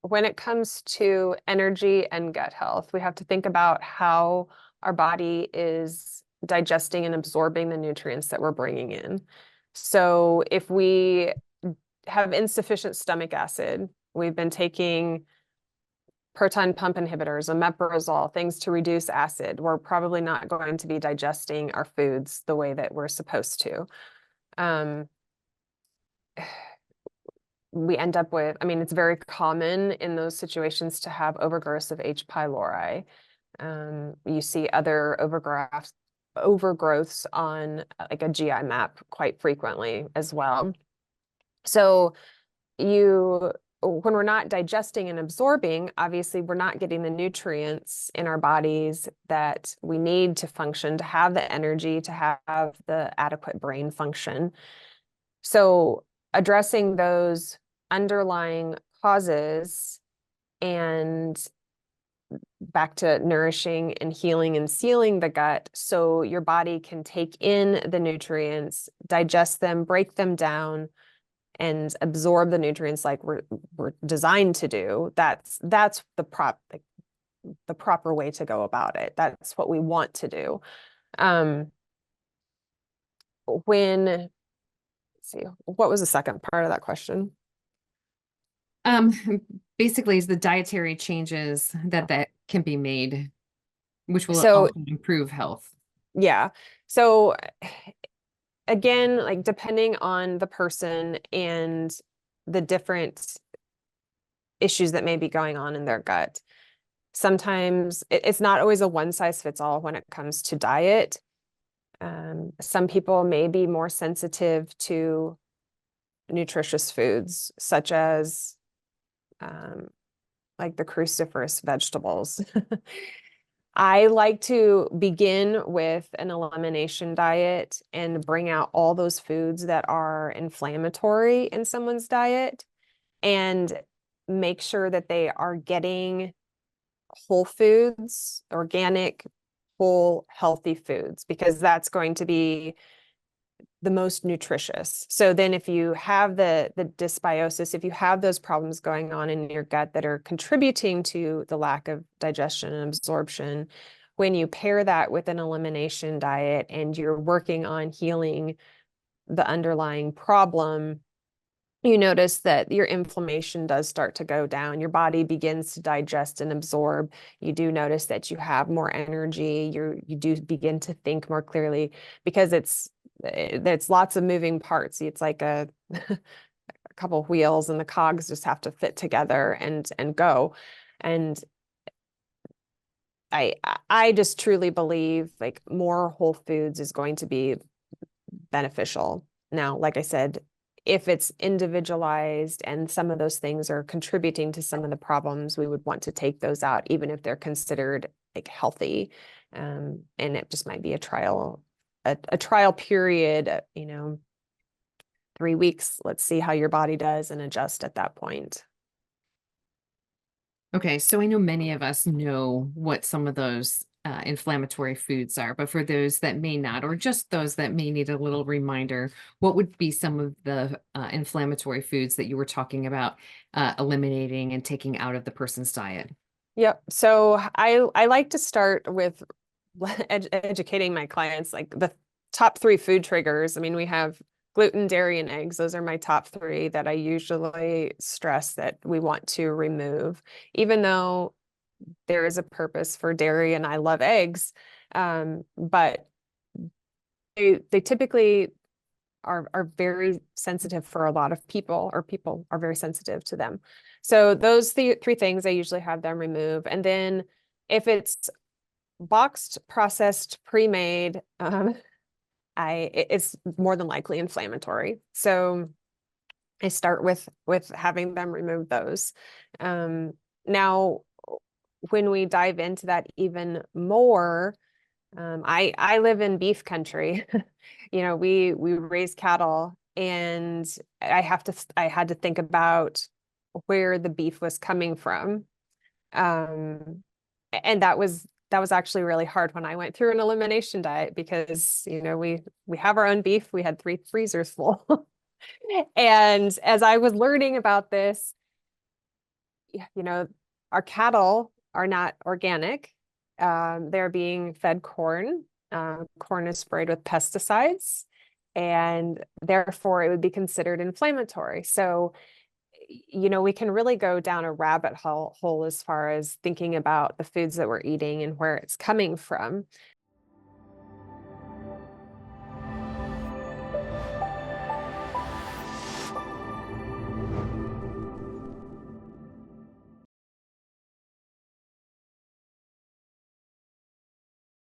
when it comes to energy and gut health, we have to think about how our body is digesting and absorbing the nutrients that we're bringing in. So if we have insufficient stomach acid, we've been taking proton pump inhibitors, omeprazole, things to reduce acid, we're probably not going to be digesting our foods the way that we're supposed to. We end up with, I mean, it's very common in those situations to have overgrowth of H. pylori. You see other overgrowths on like a GI map quite frequently as well. So when we're not digesting and absorbing, obviously we're not getting the nutrients in our bodies that we need to function, to have the energy, to have the adequate brain function. So addressing those underlying causes and back to nourishing and healing and sealing the gut so your body can take in the nutrients, digest them, break them down, and absorb the nutrients like we're designed to do. That's the proper way to go about it. That's what we want to do. Let's see, what was the second part of that question? Basically is the dietary changes that can be made, which will So also improve health. yeah. So again, like depending on the person and the different issues that may be going on in their gut, sometimes it's not always a one size fits all when it comes to diet. Some people may be more sensitive to nutritious foods, such as like the cruciferous vegetables. I like to begin with an elimination diet and bring out all those foods that are inflammatory in someone's diet and make sure that they are getting whole foods, organic, whole, healthy foods, because that's going to be the most nutritious. So then if you have the dysbiosis, if you have those problems going on in your gut that are contributing to the lack of digestion and absorption, when you pair that with an elimination diet and you're working on healing the underlying problem, you notice that your inflammation does start to go down. Your body begins to digest and absorb. You do notice that you have more energy. You do begin to think more clearly because it's lots of moving parts. It's like a couple of wheels and the cogs just have to fit together and go. And I just truly believe like more whole foods is going to be beneficial. Now, like I said, if it's individualized and some of those things are contributing to some of the problems, we would want to take those out, even if they're considered like healthy. And it just might be a trial period, 3 weeks. Let's see how your body does and adjust at that point. Okay, so I know many of us know what some of those inflammatory foods are, but for those that may not, or just those that may need a little reminder, what would be some of the inflammatory foods that you were talking about eliminating and taking out of the person's diet? Yep. So I like to start with educating my clients, like the top 3 food triggers. I mean, we have gluten, dairy, and eggs. Those are my top 3 that I usually stress that we want to remove, even though there is a purpose for dairy and I love eggs. But they typically are very sensitive for a lot of people, or people are very sensitive to them. So those 3 things, I usually have them remove. And then if it's boxed, processed, pre-made, it's more than likely inflammatory. So I start with having them remove those. Now, when we dive into that even more, I live in beef country. We raise cattle, and I had to think about where the beef was coming from. And that was actually really hard when I went through an elimination diet, because we have our own beef. We had 3 freezers full. And as I was learning about this, you know, our cattle are not organic. They're being fed corn. Corn is sprayed with pesticides, and therefore it would be considered inflammatory. So, you know, we can really go down a rabbit hole as far as thinking about the foods that we're eating and where it's coming from.